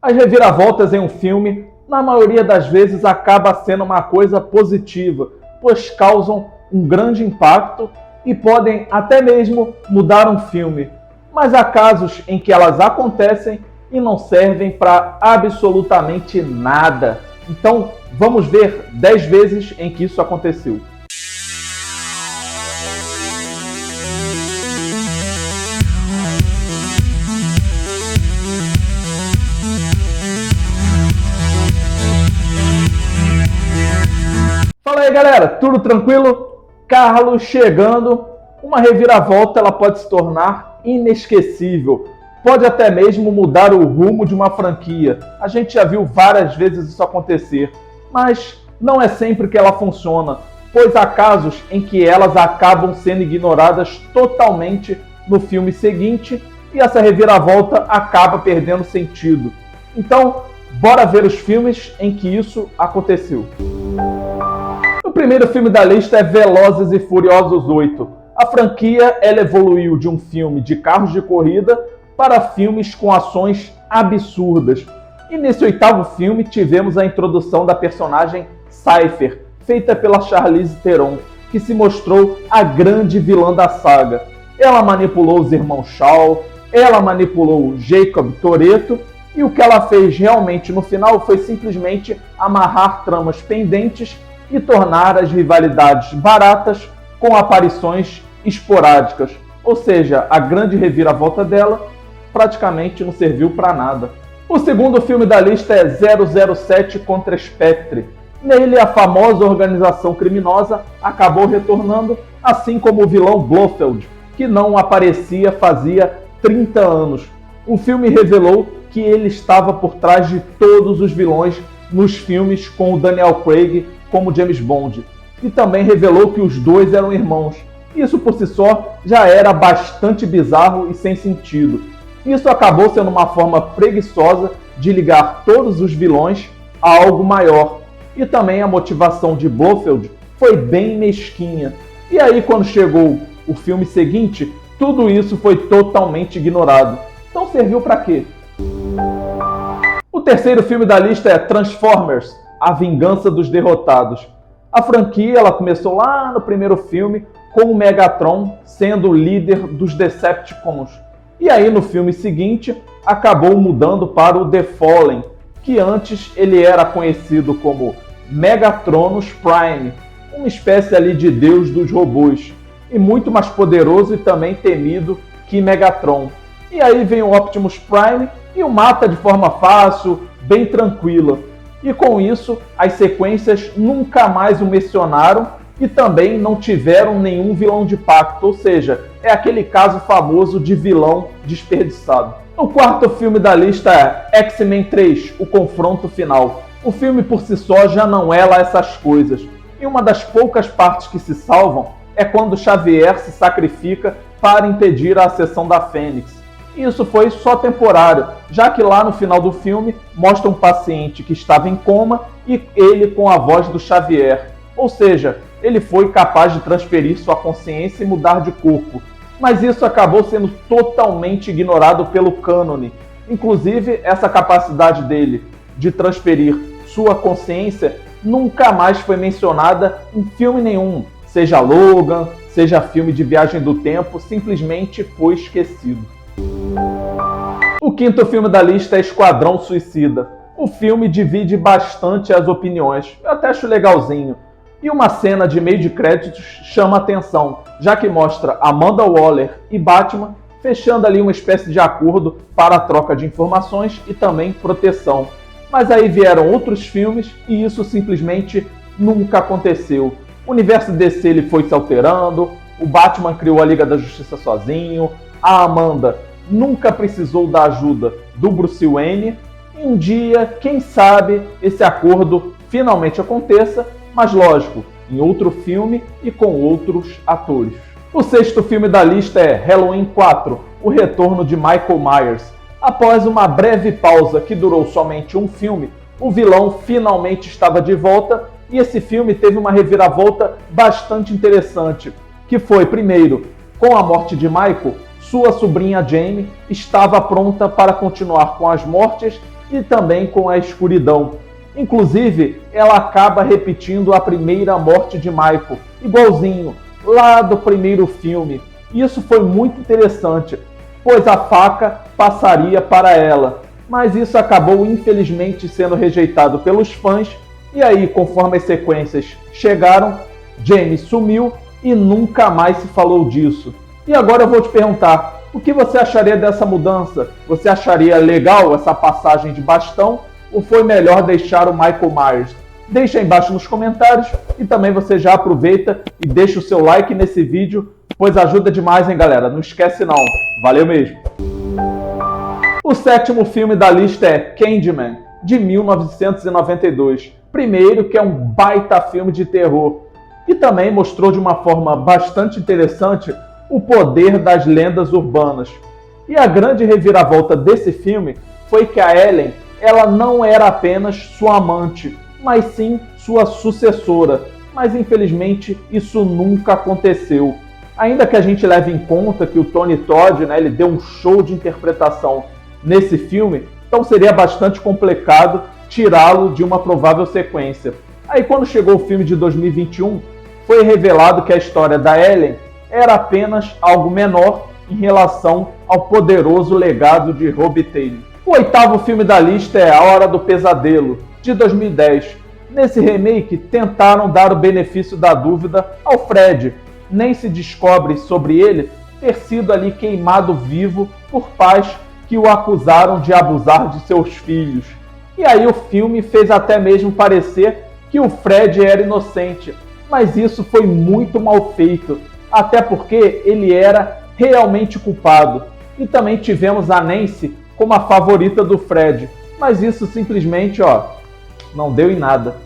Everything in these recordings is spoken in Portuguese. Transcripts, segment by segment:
As reviravoltas em um filme, na maioria das vezes, acaba sendo uma coisa positiva, pois causam um grande impacto e podem até mesmo mudar um filme. Mas há casos em que elas acontecem e não servem para absolutamente nada. Então, vamos ver 10 vezes em que isso aconteceu. Fala aí, galera, tudo tranquilo? Carlos chegando. Uma reviravolta ela pode se tornar inesquecível. Pode até mesmo mudar o rumo de uma franquia. A gente já viu várias vezes isso acontecer, mas não é sempre que ela funciona, pois há casos em que elas acabam sendo ignoradas totalmente no filme seguinte e essa reviravolta acaba perdendo sentido. Então, bora ver os filmes em que isso aconteceu. O primeiro filme da lista é Velozes e Furiosos 8. A franquia ela evoluiu de um filme de carros de corrida para filmes com ações absurdas. E nesse oitavo filme tivemos a introdução da personagem Cypher, feita pela Charlize Theron, que se mostrou a grande vilã da saga. Ela manipulou os irmãos Shaw, ela manipulou Jacob Toretto, e o que ela fez realmente no final foi simplesmente amarrar tramas pendentes e tornar as rivalidades baratas com aparições esporádicas. Ou seja, a grande reviravolta dela praticamente não serviu para nada. O segundo filme da lista é 007 contra Spectre. Nele, a famosa organização criminosa acabou retornando, assim como o vilão Blofeld, que não aparecia fazia 30 anos. O filme revelou que ele estava por trás de todos os vilões nos filmes com o Daniel Craig como James Bond. E também revelou que os dois eram irmãos. Isso por si só já era bastante bizarro e sem sentido. Isso acabou sendo uma forma preguiçosa de ligar todos os vilões a algo maior. E também a motivação de Blofeld foi bem mesquinha. E aí, quando chegou o filme seguinte, tudo isso foi totalmente ignorado. Então serviu para quê? O terceiro filme da lista é Transformers, A Vingança dos Derrotados. A franquia ela começou lá no primeiro filme com o Megatron sendo o líder dos Decepticons. E aí no filme seguinte acabou mudando para o The Fallen, que antes ele era conhecido como Megatronus Prime, uma espécie ali de deus dos robôs, e muito mais poderoso e também temido que Megatron. E aí vem o Optimus Prime e o mata de forma fácil, bem tranquila. E com isso, as sequências nunca mais o mencionaram e também não tiveram nenhum vilão de pacto, ou seja, é aquele caso famoso de vilão desperdiçado. O quarto filme da lista é X-Men 3, O Confronto Final. O filme por si só já não é lá essas coisas. E uma das poucas partes que se salvam é quando Xavier se sacrifica para impedir a ascensão da Fênix. E isso foi só temporário, já que lá no final do filme mostra um paciente que estava em coma e ele com a voz do Xavier. Ou seja, ele foi capaz de transferir sua consciência e mudar de corpo. Mas isso acabou sendo totalmente ignorado pelo cânone. Inclusive, essa capacidade dele de transferir sua consciência nunca mais foi mencionada em filme nenhum. Seja Logan, seja filme de viagem do tempo, simplesmente foi esquecido. O quinto filme da lista é Esquadrão Suicida. O filme divide bastante as opiniões, eu até acho legalzinho. E uma cena de meio de créditos chama a atenção, já que mostra Amanda Waller e Batman fechando ali uma espécie de acordo para a troca de informações e também proteção. Mas aí vieram outros filmes e isso simplesmente nunca aconteceu. O universo DC ele foi se alterando, o Batman criou a Liga da Justiça sozinho, a Amanda nunca precisou da ajuda do Bruce Wayne. E um dia, quem sabe, esse acordo finalmente aconteça, mas lógico, em outro filme e com outros atores. O sexto filme da lista é Halloween 4, O Retorno de Michael Myers. Após uma breve pausa que durou somente um filme, o vilão finalmente estava de volta e esse filme teve uma reviravolta bastante interessante, que foi, primeiro, com a morte de Michael, sua sobrinha Jamie estava pronta para continuar com as mortes e também com a escuridão. Inclusive, ela acaba repetindo a primeira morte de Michael, igualzinho, lá do primeiro filme. Isso foi muito interessante, pois a faca passaria para ela. Mas isso acabou infelizmente sendo rejeitado pelos fãs, e aí, conforme as sequências chegaram, Jamie sumiu e nunca mais se falou disso. E agora eu vou te perguntar, o que você acharia dessa mudança? Você acharia legal essa passagem de bastão ou foi melhor deixar o Michael Myers? Deixa aí embaixo nos comentários e também você já aproveita e deixa o seu like nesse vídeo, pois ajuda demais, hein, galera? Não esquece não. Valeu mesmo! O sétimo filme da lista é Candyman, de 1992. Primeiro, que é um baita filme de terror. E também mostrou de uma forma bastante interessante o poder das lendas urbanas. E a grande reviravolta desse filme foi que a Ellen, ela não era apenas sua amante, mas sim sua sucessora. Mas infelizmente isso nunca aconteceu. Ainda que a gente leve em conta que o Tony Todd, ele deu um show de interpretação nesse filme, então seria bastante complicado tirá-lo de uma provável sequência. Aí quando chegou o filme de 2021, foi revelado que a história da Ellen era apenas algo menor em relação ao poderoso legado de Rob Taylor. O oitavo filme da lista é A Hora do Pesadelo, de 2010. Nesse remake, tentaram dar o benefício da dúvida ao Fred. Nem se descobre sobre ele ter sido ali queimado vivo por pais que o acusaram de abusar de seus filhos. E aí o filme fez até mesmo parecer que o Fred era inocente, mas isso foi muito mal feito, até porque ele era realmente culpado. E também tivemos a Nancy como a favorita do Fred, mas isso simplesmente, não deu em nada.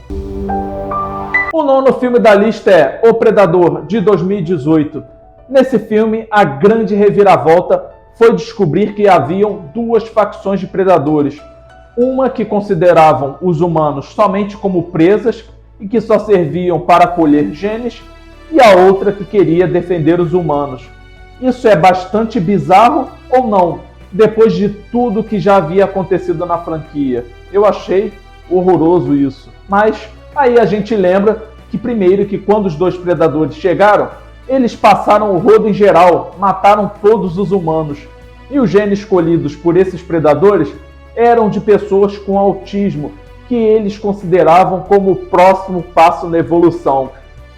O nono filme da lista é O Predador, de 2018. Nesse filme, a grande reviravolta foi descobrir que haviam duas facções de predadores. Uma que consideravam os humanos somente como presas e que só serviam para colher genes, e a outra que queria defender os humanos. Isso é bastante bizarro ou não? Depois de tudo que já havia acontecido na franquia. Eu achei horroroso isso. Mas aí a gente lembra que primeiro que quando os dois predadores chegaram, eles passaram o rodo em geral, mataram todos os humanos. E os genes escolhidos por esses predadores eram de pessoas com autismo, que eles consideravam como o próximo passo na evolução.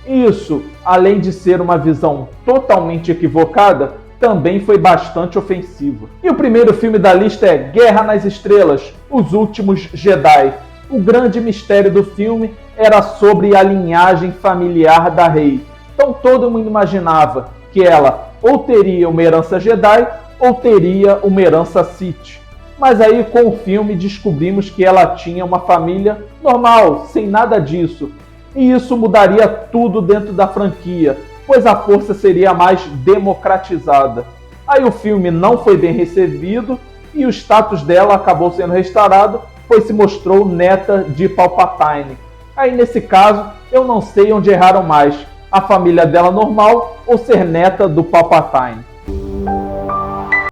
Isso, além de ser uma visão totalmente equivocada, também foi bastante ofensivo. E o primeiro filme da lista é Guerra nas Estrelas, Os Últimos Jedi. O grande mistério do filme era sobre a linhagem familiar da Rey. Então todo mundo imaginava que ela ou teria uma herança Jedi ou teria uma herança Sith. Mas aí com o filme descobrimos que ela tinha uma família normal, sem nada disso. E isso mudaria tudo dentro da franquia, pois a força seria mais democratizada. Aí o filme não foi bem recebido e o status dela acabou sendo restaurado, pois se mostrou neta de Palpatine. Aí nesse caso, eu não sei onde erraram mais, a família dela normal ou ser neta do Palpatine.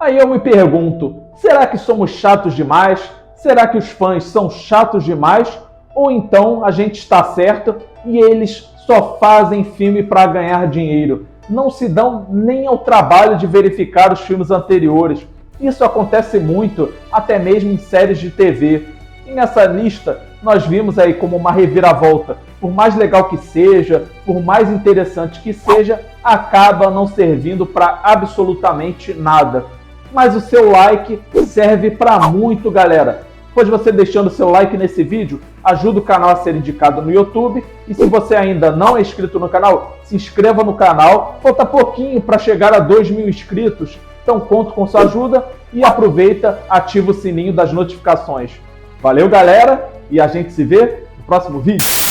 Aí eu me pergunto, será que somos chatos demais? Será que os fãs são chatos demais? Ou então a gente está certo e eles só fazem filme para ganhar dinheiro? Não se dão nem ao trabalho de verificar os filmes anteriores. Isso acontece muito, até mesmo em séries de TV. E nessa lista, nós vimos aí como uma reviravolta. Por mais legal que seja, por mais interessante que seja, acaba não servindo para absolutamente nada. Mas o seu like serve para muito, galera. Pois você deixando seu like nesse vídeo, ajuda o canal a ser indicado no YouTube. E se você ainda não é inscrito no canal, se inscreva no canal. Falta pouquinho para chegar a 2.000 inscritos. Então conto com sua ajuda e aproveita, ativa o sininho das notificações. Valeu, galera, e a gente se vê no próximo vídeo.